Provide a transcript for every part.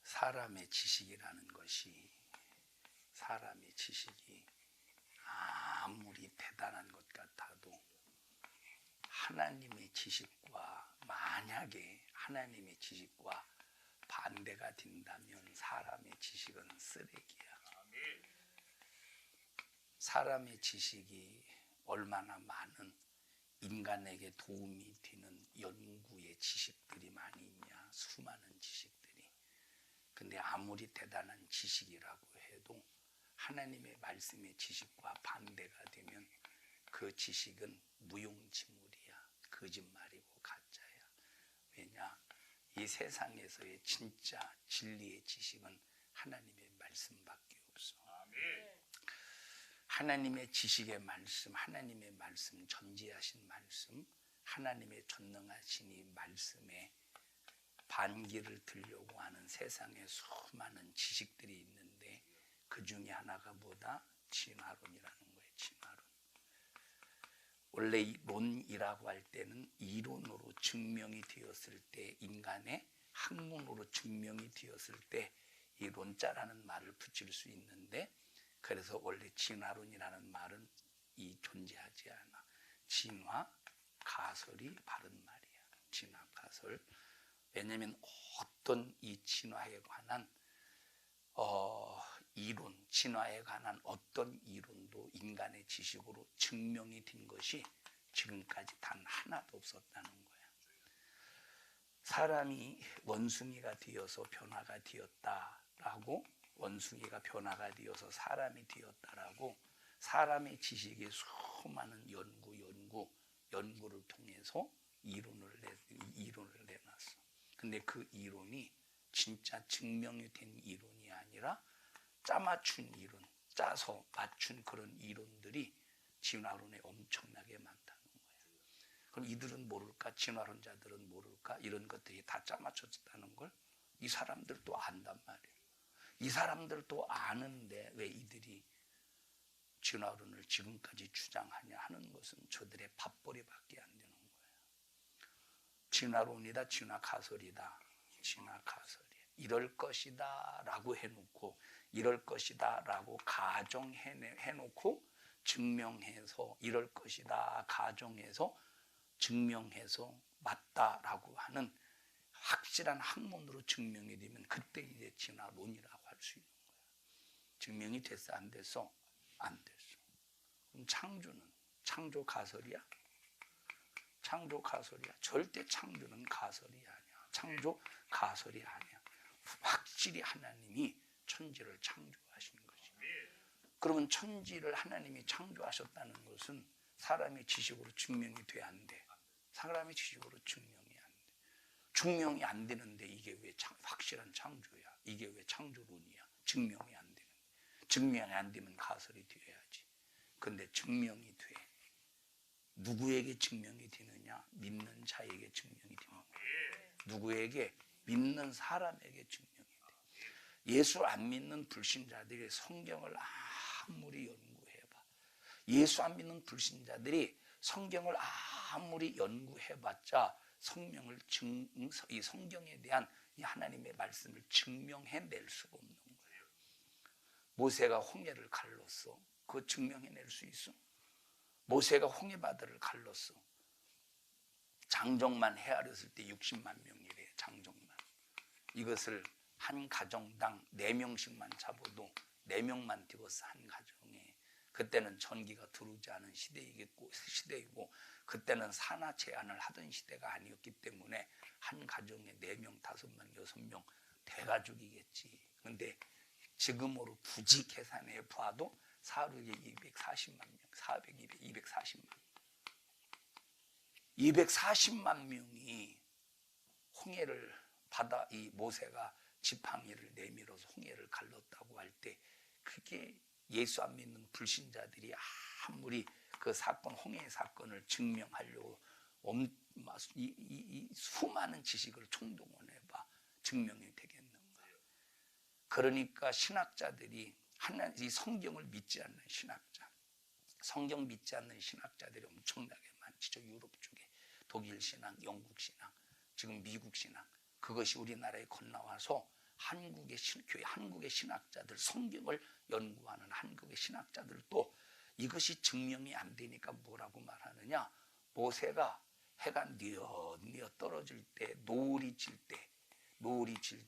사람의 지식이라는 것이, 사람의 지식이 아무리 대단한 것 같아도 하나님의 지식과, 만약에 하나님의 지식과 반대가 된다면 사람의 지식은 쓰레기야. 사람의 지식이 얼마나 많은 인간에게 도움이 되는 연구의 지식들이 많이 있냐, 수많은 지식들이. 근데 아무리 대단한 지식이라고 해도 하나님의 말씀의 지식과 반대가 되면 그 지식은 무용지물이야. 거짓말이고 가짜야. 왜냐? 이 세상에서의 진짜 진리의 지식은 하나님의 말씀밖에 없어. 하나님의 지식의 말씀, 하나님의 말씀, 전지하신 말씀, 하나님의 전능하신 이 말씀에 반기를 들려고 하는 세상에 수많은 지식들이 있는데 그 중에 하나가 뭐다? 진화론이라는 거예요. 진화론. 원래 이 론이라고 할 때는 이론으로 증명이 되었을 때, 인간의 학문으로 증명이 되었을 때 이 론자라는 말을 붙일 수 있는데, 그래서 원래 진화론이라는 말은 이 존재하지 않아. 진화, 가설이 바른 말이야. 진화, 가설. 왜냐하면 어떤 이 진화에 관한 이론, 진화에 관한 어떤 이론도 인간의 지식으로 증명이 된 것이 지금까지 단 하나도 없었다는 거야. 사람이 원숭이가 되어서 변화가 되었다라고, 원숭이가 변화가 되어서 사람이 되었다라고 사람의 지식의 수많은 연구를 통해서 이론을 내놨어. 근데 그 이론이 진짜 증명이 된 이론이 아니라 짜맞춘 이론, 짜서 맞춘 그런 이론들이 진화론에 엄청나게 많다는 거예요. 그럼 이들은 모를까? 진화론자들은 모를까? 이런 것들이 다 짜맞췄다는 걸 이 사람들도 안단 말이에요. 이 사람들도 아는데 왜 이들이 진화론을 지금까지 주장하냐 하는 것은 저들의 밥벌이밖에 안 되는 거예요. 진화론이다, 진화가설이다, 진화가설이야. 이럴 것이다 라고 해놓고, 이럴 것이다 라고 가정해놓고 증명해서, 이럴 것이다 가정해서 증명해서 맞다라고 하는 확실한 학문으로 증명이 되면 그때 이제 진화론이라고 할 수 있는 거야. 증명이 됐어, 안 됐어? 안 됐어. 그럼 창조는 창조 가설이야? 창조 가설이야? 절대 창조는 가설이 아니야. 창조 가설이 아니야. 확실히 하나님이 천지를 창조하신 거지. 그러면 천지를 하나님이 창조하셨다는 것은 사람의 지식으로 증명이 돼, 안 돼? 사람의 지식으로 증명이 안 돼. 증명이 안 되는데 이게 왜 확실한 창조야? 이게 왜 창조론이야? 증명이 안 되는데. 증명이 안 되면 가설이 되어야지. 근데 증명이 돼. 누구에게 증명이 되느냐? 믿는 자에게 증명이 되는 거야. 누구에게? 믿는 사람에게 증명이 돼. 예수 안 믿는 불신자들이 성경을 아무리 연구해봐. 예수 안 믿는 불신자들이 성경을 아무리 연구해봤자 이 성경에 대한 이 하나님의 말씀을 증명해낼 수가 없는 거예요. 모세가 홍해를 갈랐어. 그거 증명해낼 수 있어? 모세가 홍해바다를 갈랐어. 장정만 헤아렸을 때 60만 명이래. 장정만. 이것을 한 가정당 4명씩만 잡아도 4명만 죽었어. 한 가정에. 그때는 전기가 들어오지 않은 시대이고 그때는 산하 제한을 하던 시대가 아니었기 때문에 한 가정에 4명, 5명, 6명 대가족이겠지. 그런데 지금으로 굳이 계산해 봐도 사륙에 240만 명, 400, 240만 명. 240만 명이 홍해를 이 모세가 지팡이를 내밀어서 홍해를 갈랐다고 할 때 그게 예수 안 믿는 불신자들이 아무리 그 사건, 홍해 사건을 증명하려고 이 수많은 지식을 총동원해봐 증명이 되겠는 거예요. 그러니까 신학자들이 이 성경을 믿지 않는 신학자, 성경 믿지 않는 신학자들이 엄청나게 많지. 저 유럽 쪽에 독일 신학, 영국 신학, 지금 미국 신학, 그것이 우리나라에 건너와서 교회 한국의 신학자들, 성경을 연구하는 한국의 신학자들도 이것이 증명이 안 되니까 뭐라고 말하느냐, 모세가 해가 뉘엿뉘엿 떨어질 때, 노을이 질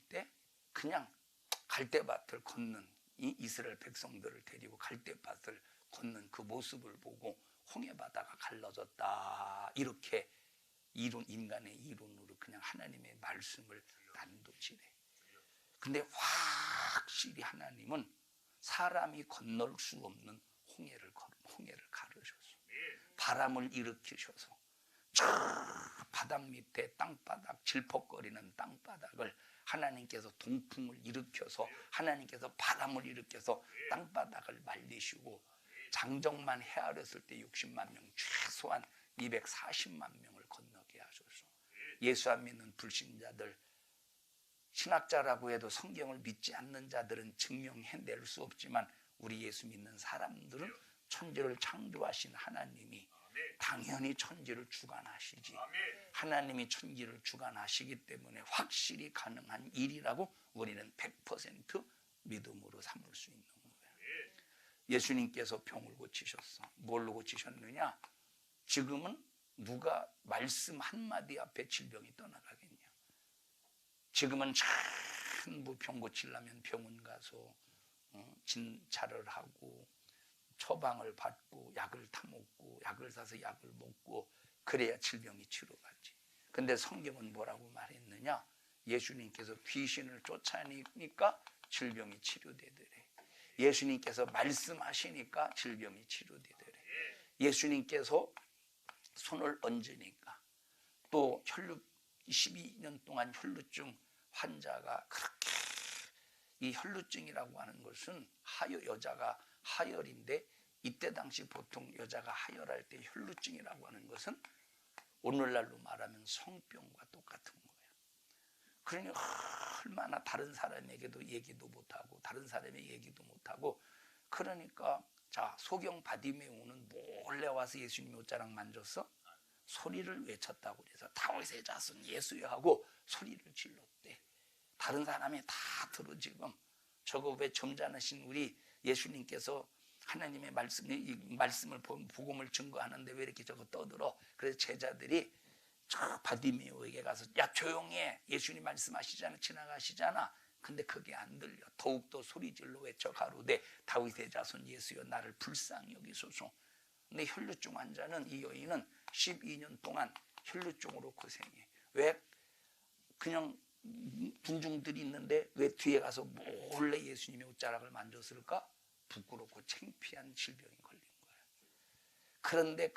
때 그냥 갈대밭을 걷는 이 이스라엘 백성들을 데리고 갈대밭을 걷는 그 모습을 보고 홍해바다가 갈라졌다, 이렇게 인간의 이론으로 그냥 하나님의 말씀을 난도질해. 근데 확실히 하나님은 사람이 건널 수 없는 홍해를 가르셔서, 바람을 일으키셔서 저 바닥 밑에 땅바닥, 질퍽거리는 땅바닥을 하나님께서 동풍을 일으켜서, 하나님께서 바람을 일으켜서 땅바닥을 말리시고, 장정만 헤아렸을 때 60만 명, 최소한 240만 명을 건너게 하셔서, 예수 안 믿는 불신자들, 신학자라고 해도 성경을 믿지 않는 자들은 증명해낼 수 없지만, 우리 예수 믿는 사람들은 천지를 창조하신 하나님이 당연히 천지를 주관하시지, 하나님이 천지를 주관하시기 때문에 확실히 가능한 일이라고 우리는 100% 믿음으로 삼을 수 있는 거예요. 예수님께서 병을 고치셨어. 뭘로 고치셨느냐? 지금은 누가 말씀 한마디 앞에 질병이 떠나가겠냐? 지금은 전부 병 고치려면 병원 가서 진찰을 하고 처방을 받고 약을 타먹고 약을 사서 약을 먹고 그래야 질병이 치료받지. 근데 성경은 뭐라고 말했느냐? 예수님께서 귀신을 쫓아내니까 질병이 치료되더래. 예수님께서 말씀하시니까 질병이 치료되더래. 예수님께서 손을 얹으니까, 또 12년 동안 혈루증 환자가 그렇게, 이 혈루증이라고 하는 것은 여자가 하열인데, 이때 당시 보통 여자가 하열할 때 혈루증이라고 하는 것은 오늘날로 말하면 성병과 똑같은 거예요. 그러니 얼마나 다른 사람에게도 얘기도 못하고 다른 사람의 얘기도 못하고, 그러니까 자, 소경 바디메오는 몰래 와서 예수님 옷자락 만졌어? 소리를 외쳤다고 그래서 다윗의 자손 예수여 하고 소리를 질렀대. 다른 사람이 다 들어. 지금 저거 왜 점잖으신 우리 예수님께서 하나님의 말씀을 복음을 증거하는데 왜 이렇게 저거 떠들어? 그래서 제자들이 저 바디메오에게 가서, 야 조용히 해, 예수님 말씀하시잖아, 지나가시잖아. 근데 그게 안 들려. 더욱더 소리질러 외쳐 가로되 다윗의 자손 예수여 나를 불쌍히 여기소서. 근데 혈루증 환자는, 이 여인은 12년 동안 혈루증으로 고생해. 왜? 그냥 군중들이 있는데 왜 뒤에 가서 몰래 예수님의 옷자락을 만졌을까? 부끄럽고 창피한 질병이 걸린 거야. 그런데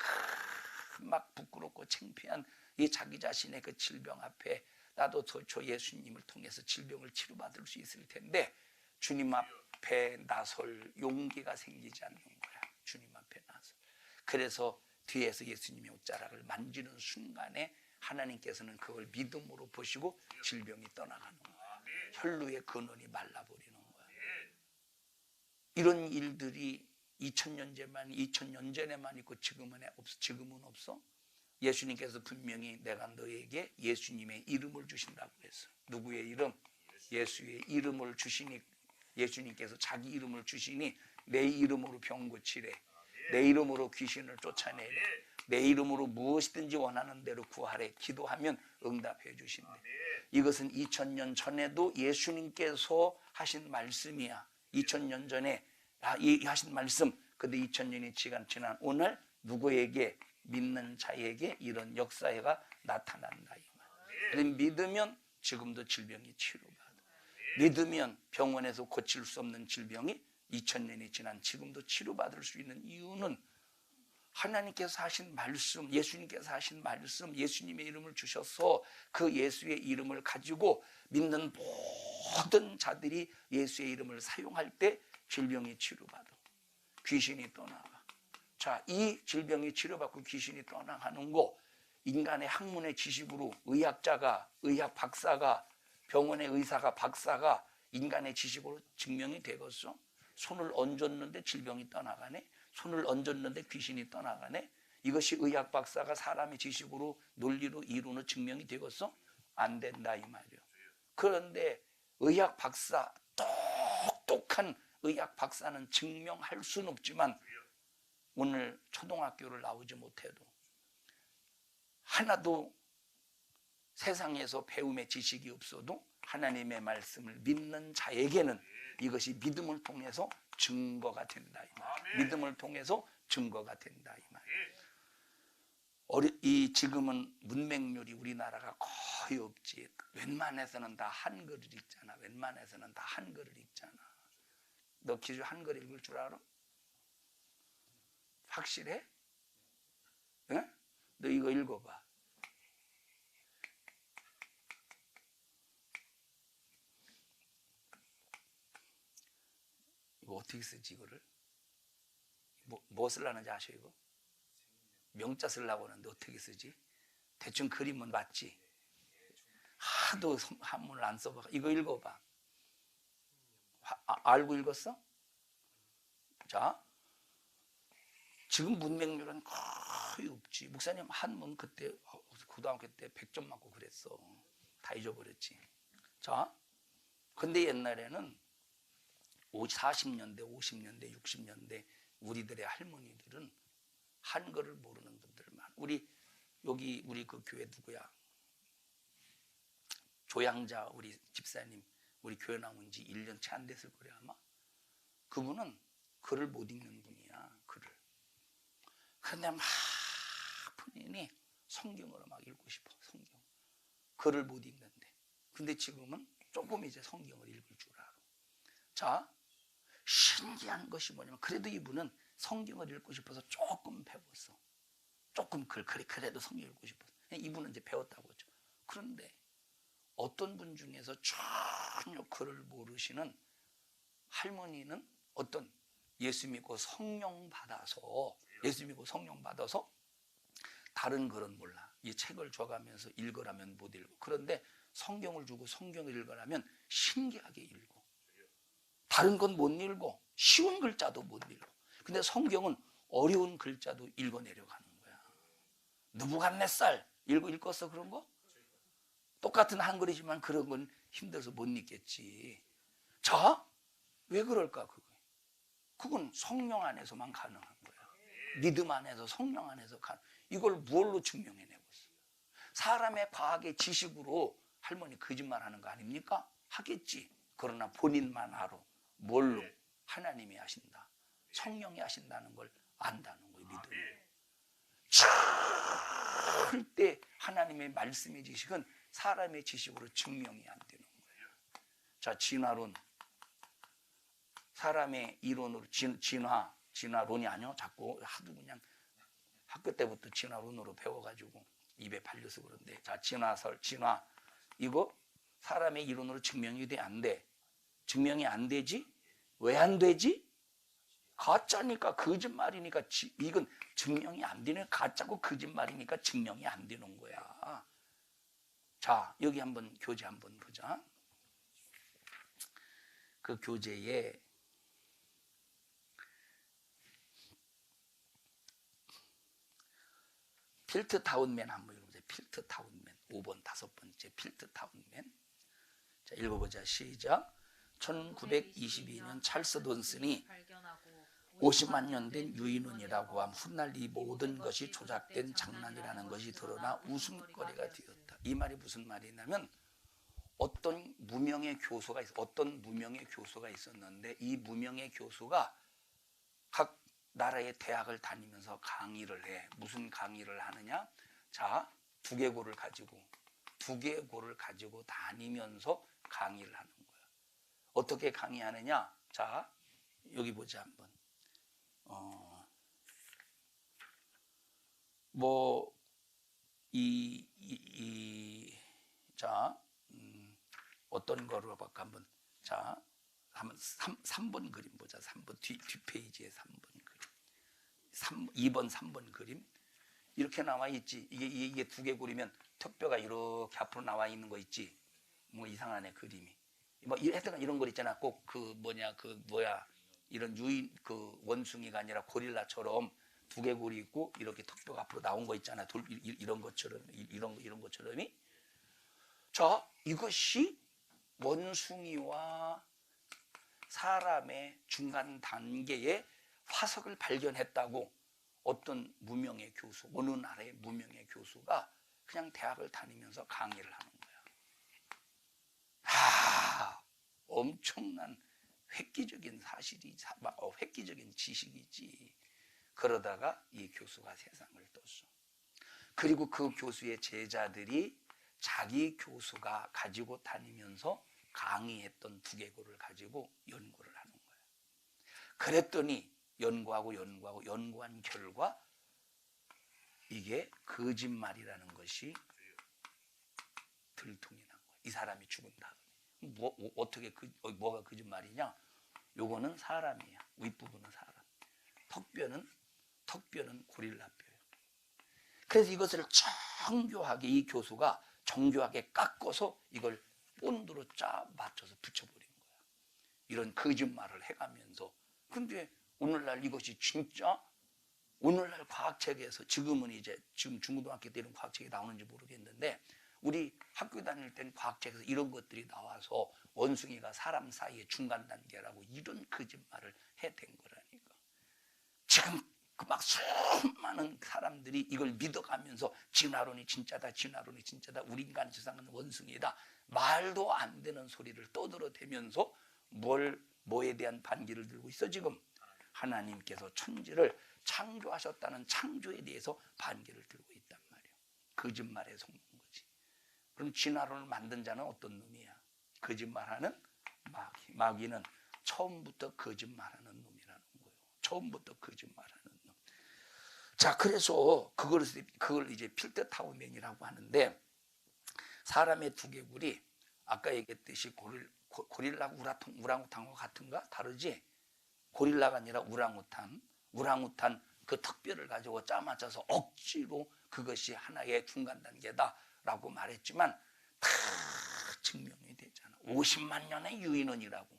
막 부끄럽고 창피한 이 자기 자신의 그 질병 앞에, 나도 저 예수님을 통해서 질병을 치료받을 수 있을 텐데 주님 앞에 나설 용기가 생기지 않는 거야. 주님 앞에 나설. 그래서 뒤에서 예수님의 옷자락을 만지는 순간에 하나님께서는 그걸 믿음으로 보시고 질병이 떠나가는 거야. 혈루의 근원이 말라버리는 거야. 이런 일들이 2000년 전에만 있고 지금은 없어? 예수님께서 분명히 내가 너에게 예수님의 이름을 주신다고 했어. 누구의 이름? 예수의 이름을 주시니, 예수님께서 자기 이름을 주시니 내 이름으로 병 고치래, 내 이름으로 귀신을 쫓아내래, 내 이름으로 무엇이든지 원하는 대로 구하래. 기도하면 응답해 주신대. 이것은 2000년 전에도 예수님께서 하신 말씀이야. 2000년 전에 하신 말씀. 근데 2000년이 지난 오늘 누구에게? 믿는 자에게 이런 역사가 나타난다. 믿으면 지금도 질병이 치료받아. 믿으면 병원에서 고칠 수 없는 질병이 2000년이 지난 지금도 치료받을 수 있는 이유는 하나님께서 하신 말씀, 예수님께서 하신 말씀, 예수님의 이름을 주셔서 그 예수의 이름을 가지고 믿는 모든 자들이 예수의 이름을 사용할 때 질병이 치료받아. 귀신이 떠나가. 자, 이 질병이 치료받고 귀신이 떠나가는 거, 인간의 학문의 지식으로 의학자가, 의학 박사가, 병원의 의사가, 박사가 인간의 지식으로 증명이 되겠어? 손을 얹었는데 질병이 떠나가네? 손을 얹었는데 귀신이 떠나가네? 이것이 의학 박사가 사람의 지식으로 논리로 이론으로 증명이 되겠어? 안 된다 이 말이야. 그런데 의학 박사, 똑똑한 의학 박사는 증명할 수는 없지만 오늘 초등학교를 나오지 못해도 하나도 세상에서 배움의 지식이 없어도 하나님의 말씀을 믿는 자에게는 이것이 믿음을 통해서 증거가 된다 이 말. 믿음을 통해서 증거가 된다 이 말. 지금은 문맹률이 우리나라가 거의 없지. 웬만해서는 다 한글을 읽잖아. 웬만해서는 다 한글을 읽잖아. 너 기주 한글 읽을 줄 알아? 확실해? 응? 너 이거 읽어봐. 이거 어떻게 쓰지 이거를? 뭐 쓰려는지 아셔 이거? 명자 쓰려고 하는데 어떻게 쓰지? 대충 그림은 맞지? 하도 한문을 안 써봐. 이거 읽어봐. 알고 읽었어? 자, 지금 문맹률은 거의 없지. 목사님 한문 그때 고등학교 때 100점 맞고 그랬어. 다 잊어버렸지. 자, 근데 옛날에는 40년대, 50년대, 60년대 우리들의 할머니들은 한글을 모르는 분들 많아. 우리 그 교회 누구야? 조양자 우리 집사님, 우리 교회 나온 지 1년 채 안 됐을 거래 아마. 그분은 글을 못 읽는 분이야. 글을. 그런데 막 본인이 성경으로 막 읽고 싶어. 성경. 글을 못 읽는데. 근데 지금은 조금 이제 성경을 읽을 줄 알아. 자, 신기한 것이 뭐냐면 그래도 이분은 성경을 읽고 싶어서 조금 배웠어. 조금 그래도 성경 읽고 싶어서. 이분은 이제 배웠다고 하죠. 그런데 어떤 분 중에서 전혀 글을 모르시는 할머니는 어떤 예수 믿고 성령 받아서 다른 글은 몰라. 이 책을 줘가면서 읽으라면 못 읽고. 그런데 성경을 주고 성경을 읽으라면 신기하게 읽고. 다른 건 못 읽고 쉬운 글자도 못 읽고. 근데 성경은 어려운 글자도 읽어내려가는 거야. 느부갓네살 읽었어 그런 거? 똑같은 한글이지만 그런 건 힘들어서 못 읽겠지. 자, 왜 그럴까 그건 성령 안에서만 가능한 거야. 믿음 안에서 성령 안에서 이걸 무엇로 증명해내겠어? 사람의 과학의 지식으로 할머니 거짓말하는 거 아닙니까? 하겠지. 그러나 본인만 알아. 뭘로? 하나님이 하신다. 성령이 하신다는 걸 안다는 거예요. 믿음으로. 절대 하나님의 말씀의 지식은 사람의 지식으로 증명이 안 되는 거예요. 자, 진화론. 사람의 이론으로 진화론이 아니요. 자꾸 하도 그냥 학교 때부터 진화론으로 배워가지고 입에 발려서 그런데. 자, 진화 이거 사람의 이론으로 증명이 돼? 안 돼? 증명이 안 되지? 왜 안 되지? 가짜니까, 거짓말이니까. 이건 증명이 안 되는, 가짜고 거짓말이니까 증명이 안 되는 거야. 자, 여기 한번 교재 한번 보자. 그 교재에 필트타운맨 한번 읽어보세요. 필트타운맨 5번 5번째 필트타운맨. 자, 읽어보자. 시작. 1922년 찰스 돈슨이 50만 년 된 유인원이라고 함. 훗날 이 모든 것이 조작된 장난이라는 것이 드러나 웃음거리가 되었다. 이 말이 무슨 말이냐면 어떤 무명의 교수가 있었는데 이 무명의 교수가 각 나라의 대학을 다니면서 강의를 해. 무슨 강의를 하느냐? 자, 두개골을 가지고 다니면서 강의를 하는 거야. 어떻게 강의하느냐? 자, 여기 보자 한번. 어떤 거로 볼까 한번. 자, 한번 3번 그림 보자. 3번 뒷페이지에 3번 그림. 2번 3번 그림. 이렇게 나와 있지. 이게 두개골이면 턱뼈가 이렇게 앞으로 나와 있는 거 있지. 뭐 이상하네 그림이. 뭐 하여튼 이런 거 있잖아. 꼭 이런 그 원숭이가 아니라 고릴라처럼 두개골이 있고 이렇게 턱뼈가 앞으로 나온 거 있잖아. 이런 것처럼이. 자, 이것이 원숭이와 사람의 중간 단계에 화석을 발견했다고 어떤 무명의 교수, 어느 나라의 무명의 교수가 그냥 대학을 다니면서 강의를 하는 거야. 엄청난 획기적인 사실이, 획기적인 지식이지. 그러다가 이 교수가 세상을 떴어. 그리고 그 교수의 제자들이 자기 교수가 가지고 다니면서 강의했던 두개골을 가지고 연구를 하는 거야. 그랬더니 연구한 결과 이게 거짓말이라는 것이 들통이 난 거야. 이 사람이 죽은 다음에. 어떻게 뭐가 거짓말이냐? 요거는 사람이야. 윗부분은 사람. 턱뼈는 고릴라 뼈예요. 그래서 이것을 정교하게 이 교수가 정교하게 깎아서 이걸 본드로 쫙 맞춰서 붙여버린 거야. 이런 거짓말을 해가면서. 근데 오늘날 이것이 진짜 오늘날 과학책에서 지금 중고등학교 때 이런 과학책이 나오는지 모르겠는데 우리 학교 다닐 땐 과학책에서 이런 것들이 나와서 원숭이가 사람 사이의 중간 단계라고 이런 거짓말을 해댄 거라니까. 지금 막 수많은 사람들이 이걸 믿어가면서 진화론이 진짜다, 우리 인간 세상은 원숭이다, 말도 안 되는 소리를 떠들어대면서 뭐에 대한 반기를 들고 있어? 지금 하나님께서 천지를 창조하셨다는 창조에 대해서 반기를 들고 있단 말이에요. 거짓말에 속는 거지. 그럼 진화론을 만든 자는 어떤 놈이야? 거짓말하는 마귀는 처음부터 거짓말하는 놈이라는 거예요. 처음부터 거짓말하는 놈. 자, 그래서 그걸 이제 필터타워맨이라고 하는데, 사람의 두개골이 아까 얘기했듯이 고릴라하고 우랑우탄과 같은가? 다르지? 고릴라가 아니라 우랑우탄 그 턱뼈를 가지고 짜맞춰서 억지로 그것이 하나의 중간 단계다라고 말했지만 다 증명이 되잖아. 50만 년의 유인원이라고.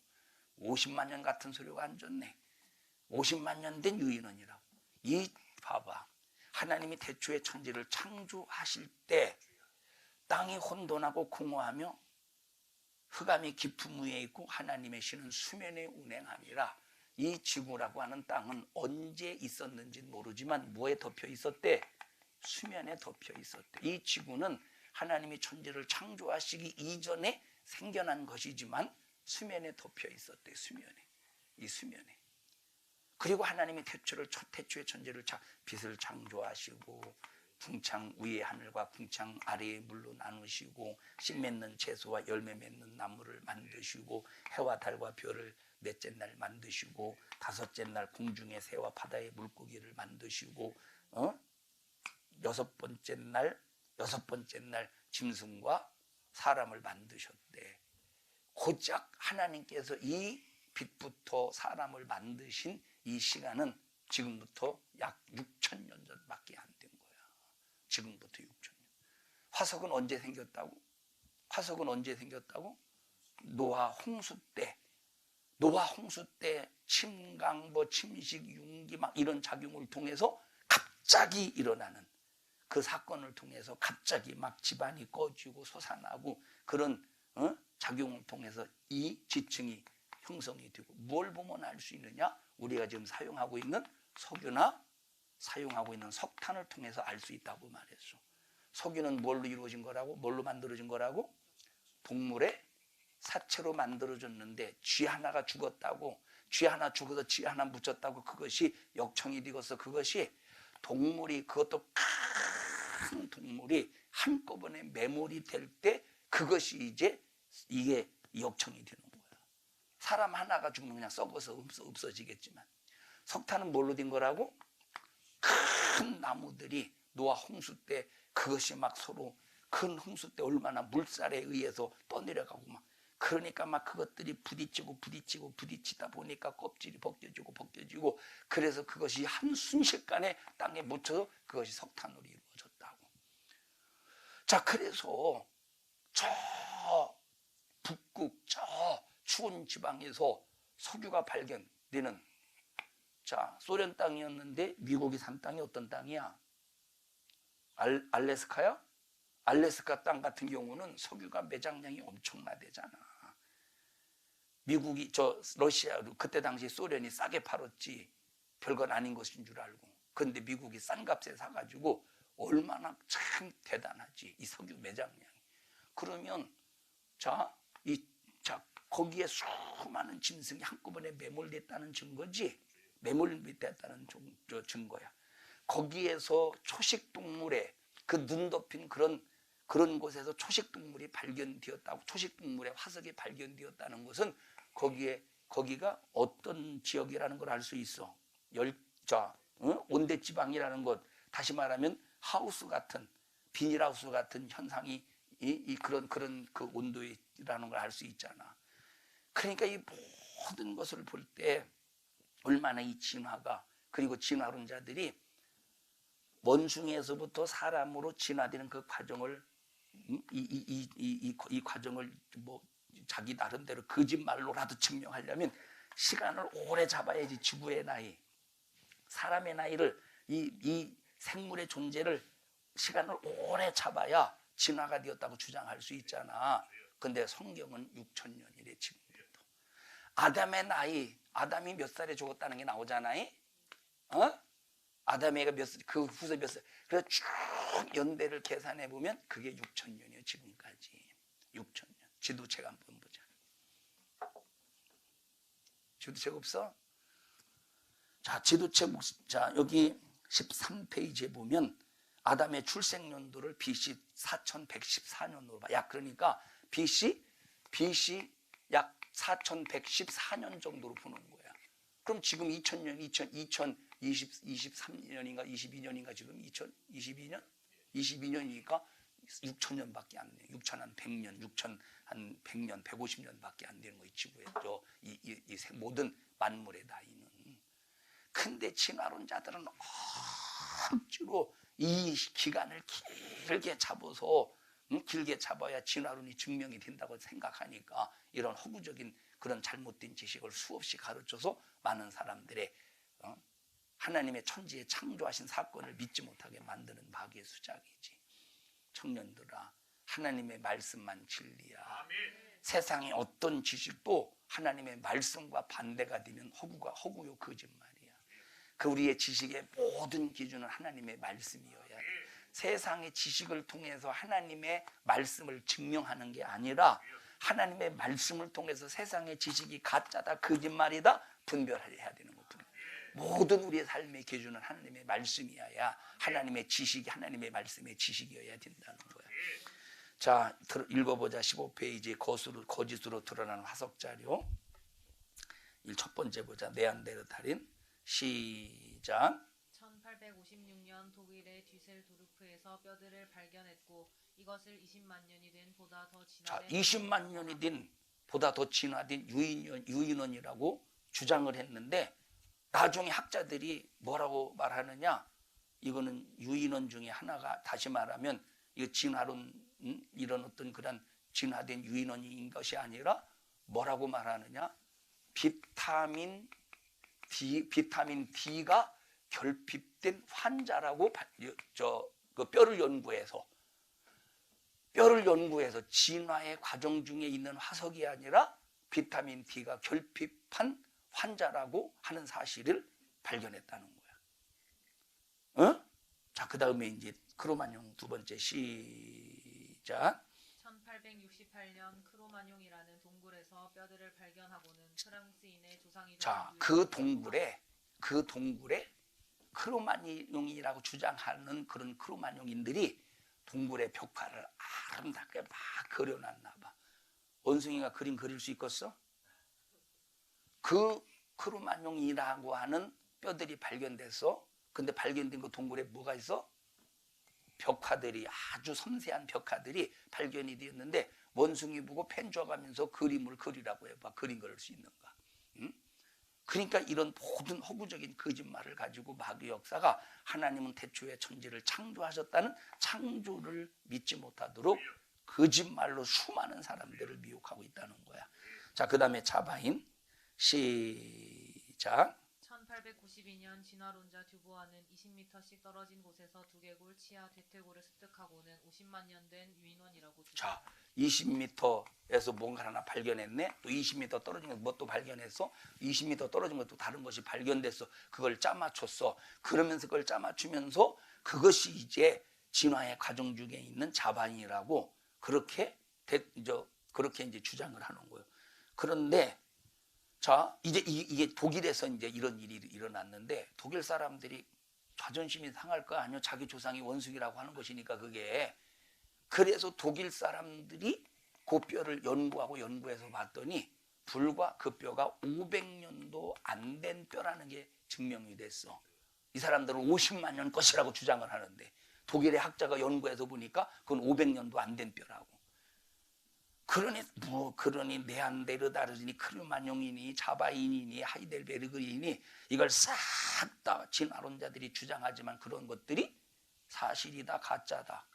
50만 년 같은 소리가 안 좋네. 50만 년 된 유인원이라고. 이 봐봐. 하나님이 태초에 천지를 창조하실 때 땅이 혼돈하고 공허하며 흑암이 깊음 위에 있고 하나님의 신은 수면에 운행함이라. 이 지구라고 하는 땅은 언제 있었는지는 모르지만 뭐에 덮여 있었대? 수면에 덮여 있었대. 이 지구는 하나님이 천지를 창조하시기 이전에 생겨난 것이지만 수면에 덮여 있었대. 이 수면에. 그리고 하나님이 태초에 천지를 빛을 창조하시고 궁창 위의 하늘과 궁창 아래의 물로 나누시고 씨 맺는 채소와 열매 맺는 나무를 만드시고 해와 달과 별을 넷째 날 만드시고 다섯째 날 공중의 새와 바다의 물고기를 만드시고 여섯 번째 날 짐승과 사람을 만드셨대. 고작 하나님께서 이 빛부터 사람을 만드신 이 시간은 지금부터 약 6,000년 전밖에 안 된 거야. 지금부터 6,000년. 화석은 언제 생겼다고? 노아 홍수 때 침강, 침식, 융기 막 이런 작용을 통해서 갑자기 일어나는 그 사건을 통해서 갑자기 막 집안이 꺼지고 솟아나고 그런 작용을 통해서 이 지층이 형성이 되고, 뭘 보면 알 수 있느냐? 우리가 지금 사용하고 있는 석유나 사용하고 있는 석탄을 통해서 알 수 있다고 말했어. 석유는 뭘로 이루어진 거라고? 뭘로 만들어진 거라고? 동물의 사체로 만들어졌는데 쥐 하나가 죽었다고, 쥐 하나 죽어서 쥐 하나 묻혔다고 그것이 역청이 되어서 그것이 그것도 큰 동물이 한꺼번에 매몰이 될 때 그것이 이게 역청이 되는 거야. 사람 하나가 죽으면 그냥 썩어서 없어지겠지만, 석탄은 뭘로 된 거라고? 큰 나무들이 노아 홍수 때 그것이 막 서로 큰 홍수 때 얼마나 물살에 의해서 떠내려가고 막, 그러니까 막 그것들이 부딪히다 보니까 껍질이 벗겨지고 그래서 그것이 한 순식간에 땅에 묻혀서 그것이 석탄으로 이루어졌다고. 자, 그래서 저 북극 저 추운 지방에서 석유가 발견되는, 자, 소련 땅이었는데 미국이 산 땅이 어떤 땅이야? 알래스카야? 알래스카 땅 같은 경우는 석유가 매장량이 엄청나대잖아. 미국이 러시아 그때 당시 소련이 싸게 팔았지 별건 아닌 것인 줄 알고. 그런데 미국이 싼 값에 사가지고 얼마나 참 대단하지 이 석유 매장량이. 그러면 자 거기에 수많은 짐승이 한꺼번에 매몰됐다는 증거지. 매몰됐다는 증거야. 거기에서 초식동물의 그 눈 덮인 그런 곳에서 초식동물이 발견되었다고, 초식동물의 화석이 발견되었다는 것은 거기가 어떤 지역이라는 걸 알 수 있어. 온대지방이라는 것, 다시 말하면 하우스 같은, 비닐하우스 같은 현상이 그런 그 온도라는 걸 알 수 있잖아. 그러니까 이 모든 것을 볼 때 얼마나 이 진화가, 그리고 진화론자들이 원숭이에서부터 사람으로 진화되는 그 과정을 이 과정을 뭐 자기 나름대로 거짓말로라도 증명하려면 시간을 오래 잡아야지. 지구의 나이, 사람의 나이를, 이 생물의 존재를 시간을 오래 잡아야 진화가 되었다고 주장할 수 있잖아. 근데 성경은 6,000년이래 지금부터. 아담의 나이, 아담이 몇 살에 죽었다는 게 나오잖아요. 아담이가 그 후세 몇 살. 그래서 쭉 연대를 계산해 보면 그게 6,000년이에요 지금까지. 6,000년. 지도책 한번 보자. 지도책 없어? 자, 지도책, 자, 여기 13페이지에 보면 아담의 출생 연도를 BC 4114년으로 봐. 약 그러니까 BC 약 4114년 정도로 보는 거야. 그럼 지금 2000년, 2023년인가 22년인가 지금 2022년? 22년이니까 6,000년밖에 안 돼. 6,100년, 6,100년, 150년밖에 안 되는 거예요. 지구에 이 모든 만물의 나이는. 근데 진화론자들은 억지로 이 기간을 길게 잡아야 진화론이 증명이 된다고 생각하니까 이런 허구적인 그런 잘못된 지식을 수없이 가르쳐서 많은 사람들의 하나님의 천지에 창조하신 사건을 믿지 못하게 만드는 마귀의 수작이지. 청년들아, 하나님의 말씀만 진리야. 세상의 어떤 지식도 하나님의 말씀과 반대가 되면 허구요 거짓말이야. 그 우리의 지식의 모든 기준은 하나님의 말씀이어야 돼. 세상의 지식을 통해서 하나님의 말씀을 증명하는 게 아니라 하나님의 말씀을 통해서 세상의 지식이 가짜다, 거짓말이다 분별해야 되는 거거든요. 모든 우리의 삶의 기준은 하나님의 말씀이어야, 하나님의 지식이 하나님의 말씀의 지식이어야 된다는 거야. 자, 읽어보자. 15페이지 거짓으로 드러나는 화석자료. 첫 번째 보자. 네안데르탈인. 시작. 1856년 독일의 뒤셀도르프에서 뼈들을 발견했고 이것을 20만 년이 된 보다 더 진화된 20만 년이 된 보다 더 진화된 유인원이라고 주장을 했는데 나중에 학자들이 뭐라고 말하느냐, 이거는 유인원 중에 하나가, 다시 말하면 이 진화론 이런 어떤 그런 진화된 유인원인 것이 아니라 뭐라고 말하느냐, 비타민 D가 결핍된 환자라고 그 뼈를 연구해서 진화의 과정 중에 있는 화석이 아니라 비타민 D가 결핍한 환자라고 하는 사실을 발견했다는 거야. 자, 그 다음에 이제 크로마뇽 두 번째. 시작. 1868년 크로마뇽이라는 동굴에서 뼈들을 발견하고는 프랑스인의 조상이 자, 그 동굴에 크로마뇽이라고 주장하는 그런 크로마뇽인들이 동굴의 벽화를 아름답게 막 그려놨나 봐. 원숭이가 그림 그릴 수 있겠어? 그 크로마뇽이라고 하는 뼈들이 발견돼서, 근데 발견된 그 동굴에 뭐가 있어? 벽화들이, 아주 섬세한 벽화들이 발견이 되었는데 원숭이 보고 펜 줘가면서 그림을 그리라고 해봐. 그림 그릴 수 있는가? 응? 그러니까 이런 모든 허구적인 거짓말을 가지고 마귀 역사가 하나님은 태초에 천지를 창조하셨다는 창조를 믿지 못하도록 거짓말로 수많은 사람들을 미혹하고 있다는 거야. 자, 그 다음에 자바인. 시작. 1892년 진화론자 듀보아는 20m씩 떨어진 곳에서 두개골, 치아, 대퇴골을 습득하고는 50만 년 된 유인원이라고 주장합니다. 자, 20m 에서 뭔가 하나 발견했네. 또 20m 떨어진 것 뭐 또 발견했어. 20m 떨어진 것도 다른 것이 발견됐어. 그걸 짜맞췄어. 그러면서 그걸 짜맞추면서 그것이 이제 진화의 과정 중에 있는 자반이라고 그렇게 그렇게 이제 주장을 하는 거예요. 그런데 자 이제 이게 독일에서 이제 이런 일이 일어났는데 독일 사람들이 자존심이 상할 거 아니요. 자기 조상이 원숭이라고 하는 것이니까 그게. 그래서 독일 사람들이 그 뼈를 연구해서 봤더니 불과 그 뼈가 500년도 안 된 뼈라는 게 증명이 됐어. 이 사람들은 50만 년 것이라고 주장을 하는데 독일의 학자가 연구해서 보니까 그건 500년도 안 된 뼈라고. 그러니 네안데르달이니 크르마뇽이니 자바인이니 하이델베르그이니 이걸 싹 다 진화론자들이 주장하지만 그런 것들이 사실이다 가짜다.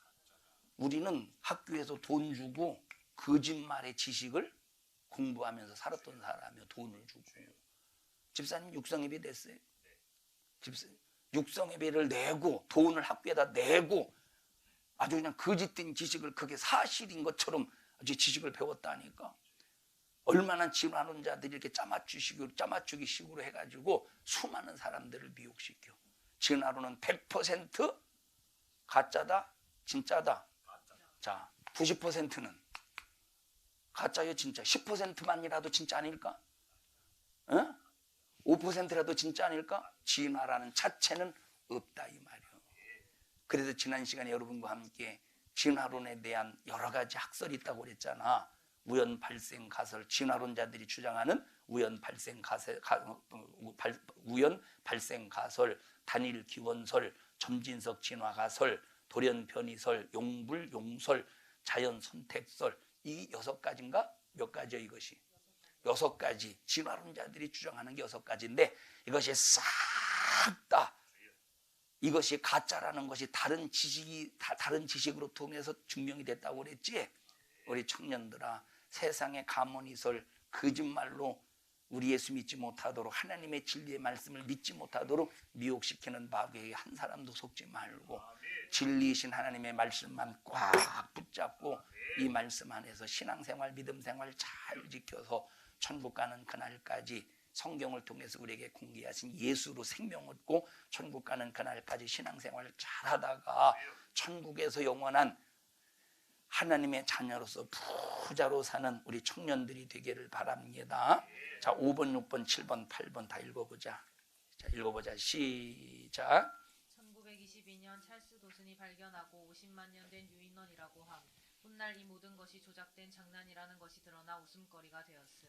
우리는 학교에서 돈 주고 거짓말의 지식을 공부하면서 살았던 사람이요. 돈을 주고. 집사님 육성예배 됐어요? 육성예배를 내고 돈을 학교에다 내고 아주 그냥 거짓된 지식을 그게 사실인 것처럼 지식을 배웠다니까. 얼마나 진화론자들이 이렇게 짜맞추기 식으로 해가지고 수많은 사람들을 미혹시켜. 진화론은 100% 가짜다, 진짜다. 자, 90%는 가짜요, 진짜. 10%만이라도 진짜 아닐까? 5%라도 진짜 아닐까? 진화라는 자체는 없다 이 말이에요. 그래서 지난 시간에 여러분과 함께 진화론에 대한 여러 가지 학설이 있다고 그랬잖아. 우연 발생 가설, 진화론자들이 주장하는 우연 발생 가설, 단일 기원설, 점진석 진화 가설, 돌연 변이설, 용불 용설, 자연 선택설, 이 6가지인가? 몇 가지요 이것이? 6가지. 진화론자들이 주장하는 게 6가지인데 이것이 싹 다 이것이 가짜라는 것이 다른 지식으로 통해서 증명이 됐다고 그랬지. 우리 청년들아, 세상의 가문이설 거짓말로 우리 예수 믿지 못하도록 하나님의 진리의 말씀을 믿지 못하도록 미혹시키는 마귀에게 한 사람도 속지 말고 진리이신 하나님의 말씀만 꽉 붙잡고 이 말씀 안에서 신앙생활 믿음생활 잘 지켜서 천국 가는 그날까지 성경을 통해서 우리에게 공개하신 예수로 생명 얻고 천국 가는 그날까지 신앙생활을 잘하다가 천국에서 영원한 하나님의 자녀로서 부자로 사는 우리 청년들이 되기를 바랍니다. 자, 5번, 6번, 7번, 8번 다 읽어보자. 자, 읽어보자. 시작. 1922년 찰스 도슨이 발견하고 50만 년 된 유인원이라고 함. 훗날 이 모든 것이 조작된 장난이라는 것이 드러나 웃음거리가 되었음.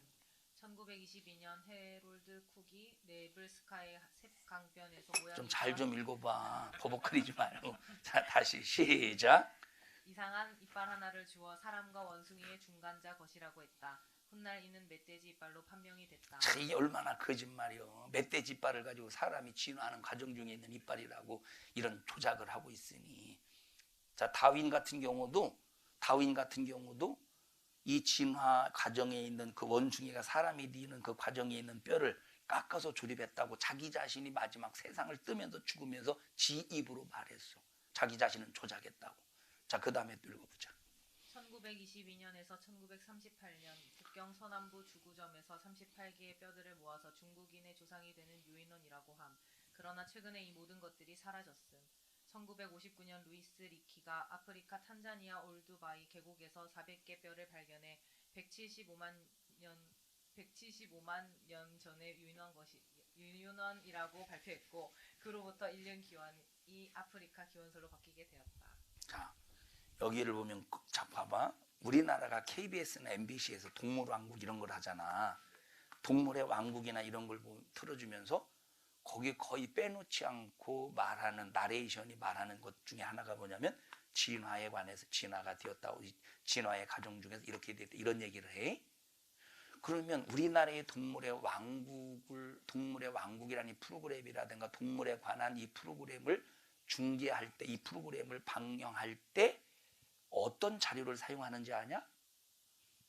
1922년 헤롤드 쿡이 네블스카의 sep강변에서 모양이 좀 잘 좀 읽어봐. 버벅거리지 말고. 자, 다시 시작. 이상한 이빨 하나를 주어 사람과 원숭이의 중간자 것이라고 했다. 훗날 이는 멧돼지 이빨로 판명이 됐다. 자, 이게 얼마나 거짓말이요. 멧돼지 이빨을 가지고 사람이 진화하는 과정 중에 있는 이빨이라고 이런 조작을 하고 있으니. 자, 다윈 같은 경우도 이 진화 과정에 있는 그 원숭이가 사람이 되는 그 과정에 있는 뼈를 깎아서 조립했다고 자기 자신이 마지막 세상을 뜨면서 죽으면서 지 입으로 말했어. 자기 자신은 조작했다고. 자, 그 다음에 또 읽어보자. 1922년에서 1938년 북경 서남부 주구점에서 38개의 뼈들을 모아서 중국인의 조상이 되는 유인원이라고 함. 그러나 최근에 이 모든 것들이 사라졌음. 1959년 루이스 리키가 아프리카 탄자니아 올두바이 계곡에서 400개 뼈를 발견해 175만 년 전에 유인원이라고 발표했고 그로부터 1년 기원이 아프리카 기원설로 바뀌게 되었다. 자, 여기를 보면 자 봐봐. 우리나라가 KBS나 MBC에서 동물왕국 이런 걸 하잖아. 동물의 왕국이나 이런 걸 틀어주면서 거기 거의 빼놓지 않고 말하는 나레이션이 말하는 것 중에 하나가 뭐냐면 진화에 관해서 진화가 되었다. 진화의 과정 중에서 이렇게 됐다. 이런 얘기를 해. 그러면 우리나라의 동물의 왕국이라는 이 프로그램이라든가 동물에 관한 이 프로그램을 중계할 때, 이 프로그램을 방영할 때 어떤 자료를 사용하는지 아냐?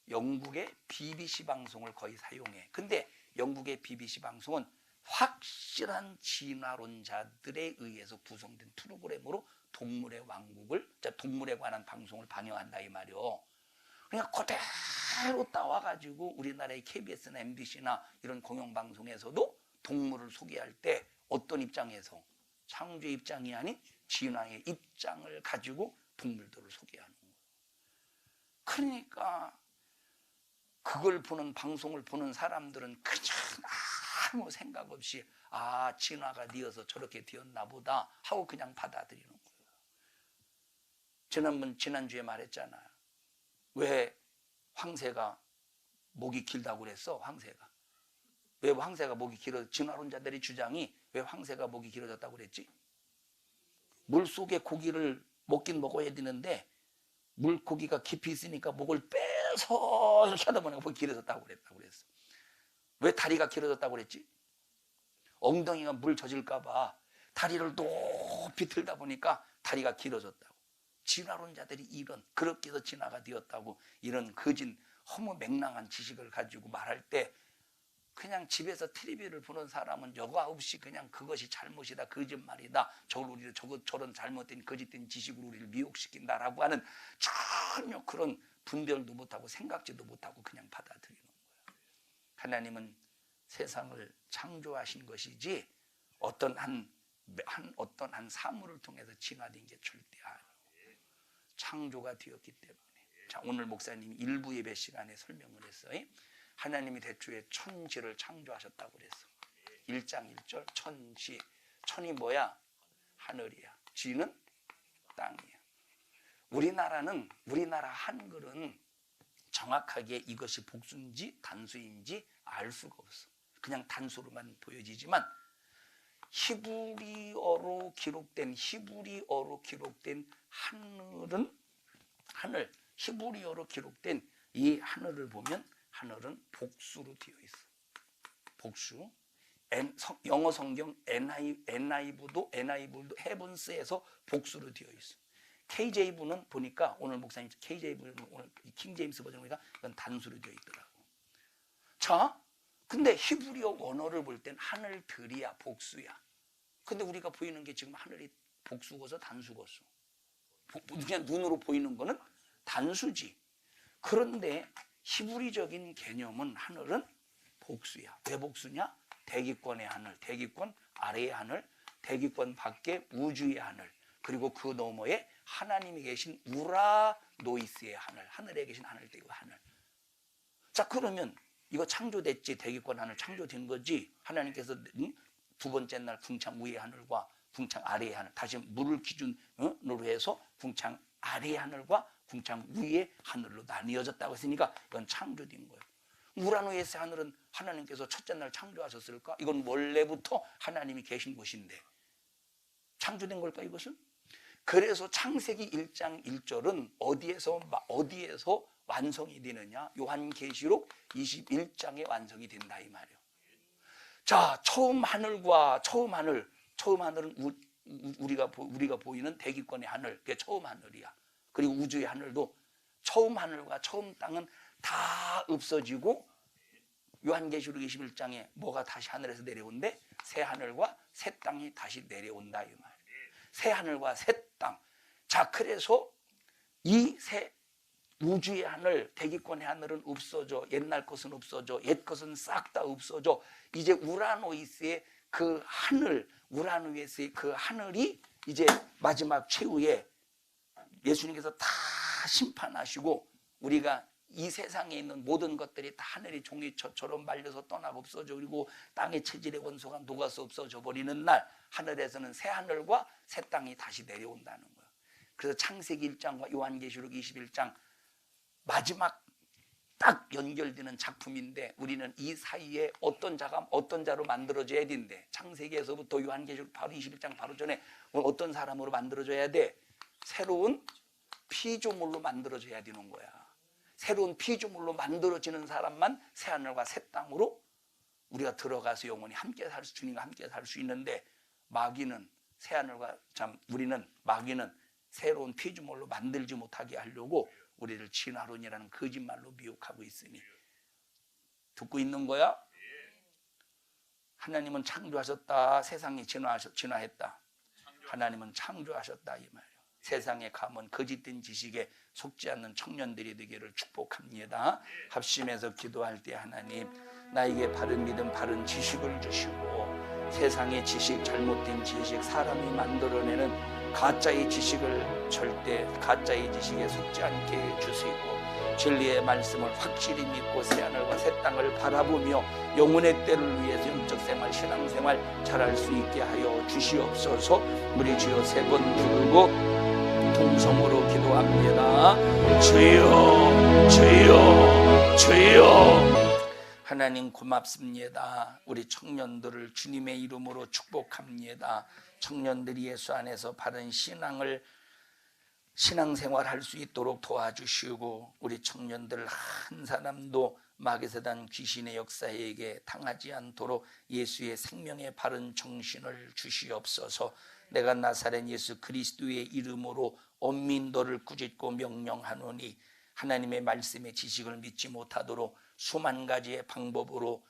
영국의 BBC 방송을 거의 사용해. 근데 영국의 BBC 방송은 확실한 진화론자들에 의해서 구성된 프로그램으로 동물의 왕국을, 동물에 관한 방송을 방영한다 이 말이요. 그러니까 그대로 따와가지고 우리나라의 KBS나 MBC나 이런 공영방송에서도 동물을 소개할 때 어떤 입장에서 창조의 입장이 아닌 진화의 입장을 가지고 동물들을 소개하는 거예요. 그러니까 그걸 보는 방송을 보는 사람들은 그냥 아무 생각 없이 진화가 되어서 저렇게 되었나 보다 하고 그냥 받아들이는 거예요. 지난주에 말했잖아요. 왜 황새가 목이 길다고 그랬어? 왜 황새가 목이 길어? 진화론자들의 주장이 왜 황새가 목이 길어졌다고 그랬지? 물속에 고기를 먹긴 먹어야 되는데 물고기가 깊이 있으니까 목을 빼서 이렇게 하다 보니까 목이 길어졌다고 그랬어. 왜 다리가 길어졌다고 그랬지? 엉덩이가 물 젖을까 봐 다리를 높이 들다 보니까 다리가 길어졌다고. 진화론자들이 그렇게 해서 진화가 되었다고 이런 거짓 허무맹랑한 지식을 가지고 말할 때 그냥 집에서 텔레비를 보는 사람은 여과 없이 그냥 그것이 잘못이다, 거짓말이다, 저런 잘못된 거짓된 지식으로 우리를 미혹시킨다라고 하는 전혀 그런 분별도 못하고 생각지도 못하고 그냥 받아들이는 거예요. 하나님은 세상을 창조하신 것이지 어떤 한 사물을 통해서 진화된 게 절대 아니에요. 창조가 되었기 때문에. 자, 오늘 목사님이 일부 예배 시간에 설명을 했어요. 하나님이 대초에 천지를 창조하셨다고 그랬어. 1장 1절 천지. 천이 뭐야? 하늘이야. 지는 땅이야. 우리나라 한글은 정확하게 이것이 복수인지 단수인지 알 수가 없어. 그냥 단수로만 보여지지만 히브리어로 기록된 하늘, 히브리어로 기록된 이 하늘을 보면 하늘은 복수로 되어 있어. 복수. 영어 성경 NIV도 헤븐스에서 복수로 되어 있어. KJV는 보니까 오늘 목사님 KJV는 오늘 킹제임스 버전 보니까 이건 단수로 되어 있더라고. 자, 근데 히브리어 원어를 볼 땐 하늘들이야, 복수야. 근데 우리가 보이는 게 지금 하늘이 복수고서 단수고서. 그냥 눈으로 보이는 거는 단수지. 그런데 히브리적인 개념은 하늘은 복수야. 왜 복수냐? 대기권의 하늘, 대기권 아래의 하늘, 대기권 밖에 우주의 하늘, 그리고 그 너머에 하나님이 계신 우라노이스의 하늘, 하늘에 계신 하늘대의 하늘. 자, 그러면 이거 창조됐지. 대기권 하늘 창조된 거지. 하나님께서 두 번째 날 궁창 위의 하늘과 궁창 아래의 하늘, 다시 물을 기준으로 해서 궁창 아래의 하늘과 궁창 위의 하늘로 나뉘어졌다고 했으니까 이건 창조된 거예요. 우라노이스의 하늘은 하나님께서 첫째 날 창조하셨을까? 이건 원래부터 하나님이 계신 곳인데 창조된 걸까 이것은? 그래서 창세기 1장 1절은 어디에서 완성이 되느냐? 요한계시록 21장에 완성이 된다 이 말이에요. 자, 처음 하늘은 우리가 보이는 대기권의 하늘, 그게 처음 하늘이야. 그리고 우주의 하늘도 처음 하늘과 처음 땅은 다 없어지고 요한계시록 21장에 뭐가 다시 하늘에서 내려온대? 새 하늘과 새 땅이 다시 내려온다 이 말. 새 하늘과 새 땅. 자, 그래서 이 새 우주의 하늘, 대기권의 하늘은 없어져. 옛날 것은 없어져. 옛 것은 싹 다 없어져. 이제 우라노이스의 그 하늘이 이제 마지막 최후에 예수님께서 다 심판하시고 우리가 이 세상에 있는 모든 것들이 다 하늘의 종이처럼 말려서 떠나고 없어져. 그리고 땅의 체질의 원소가 녹아서 없어져 버리는 날 하늘에서는 새 하늘과 새 땅이 다시 내려온다는 거예요. 그래서 창세기 1장과 요한계시록 21장 마지막 딱 연결되는 작품인데 우리는 이 사이에 어떤 자로 만들어져야 된대. 창세기에서부터 요한계시록 바로 21장 바로 전에 어떤 사람으로 만들어져야 돼? 새로운 피조물로 만들어져야 되는 거야. 새로운 피조물로 만들어지는 사람만 새하늘과 새 땅으로 우리가 들어가서 영원히 함께 살 수, 주님과 함께 살 수 있는데 우리는 마귀는 새로운 피조물로 만들지 못하게 하려고 우리를 진화론이라는 거짓말로 미혹하고 있으니 듣고 있는 거야? 하나님은 창조하셨다. 세상이 진화했다. 하나님은 창조하셨다 이 말이에요. 세상에 가면 거짓된 지식에 속지 않는 청년들이 되기를 축복합니다. 합심해서 기도할 때 하나님, 나에게 바른 믿음, 바른 지식을 주시고 세상의 지식, 잘못된 지식, 사람이 만들어내는 가짜의 지식을 절대 가짜의 지식에 속지 않게 해주시고 진리의 말씀을 확실히 믿고 새하늘과 새 땅을 바라보며 영혼의 때를 위해서 영적 생활, 신앙생활 잘할 수 있게 하여 주시옵소서. 우리 주여 세 번 부르고 통성으로 기도합니다. 주여, 주여, 주여. 하나님 고맙습니다. 우리 청년들을 주님의 이름으로 축복합니다. 청년들이 예수 안에서 바른 신앙생활 할 수 있도록 도와주시고 우리 청년들 한 사람도 마귀사단 귀신의 역사에게 당하지 않도록 예수의 생명의 바른 정신을 주시옵소서. 내가 나사렛 예수 그리스도의 이름으로 온 민도를 꾸짖고 명령하노니 하나님의 말씀의 지식을 믿지 못하도록 수만 가지의 방법으로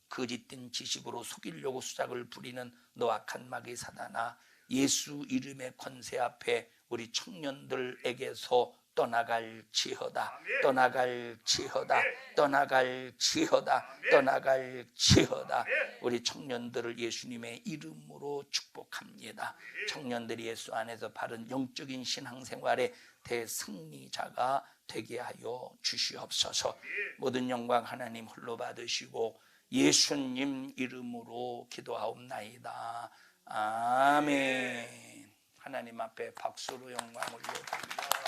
거짓된 지식으로 속이려고 수작을 부리는 너 악한 마귀사단아, 예수 이름의 권세 앞에 우리 청년들에게서 떠나갈지어다, 떠나갈지어다, 떠나갈지어다, 떠나갈지어다. 우리 청년들을 예수님의 이름으로 축복합니다. 청년들이 예수 안에서 바른 영적인 신앙생활의 대승리자가 되게 하여 주시옵소서. 모든 영광 하나님 홀로 받으시고 예수님 이름으로 기도하옵나이다. 아멘. 하나님 앞에 박수로 영광 올려드립니다.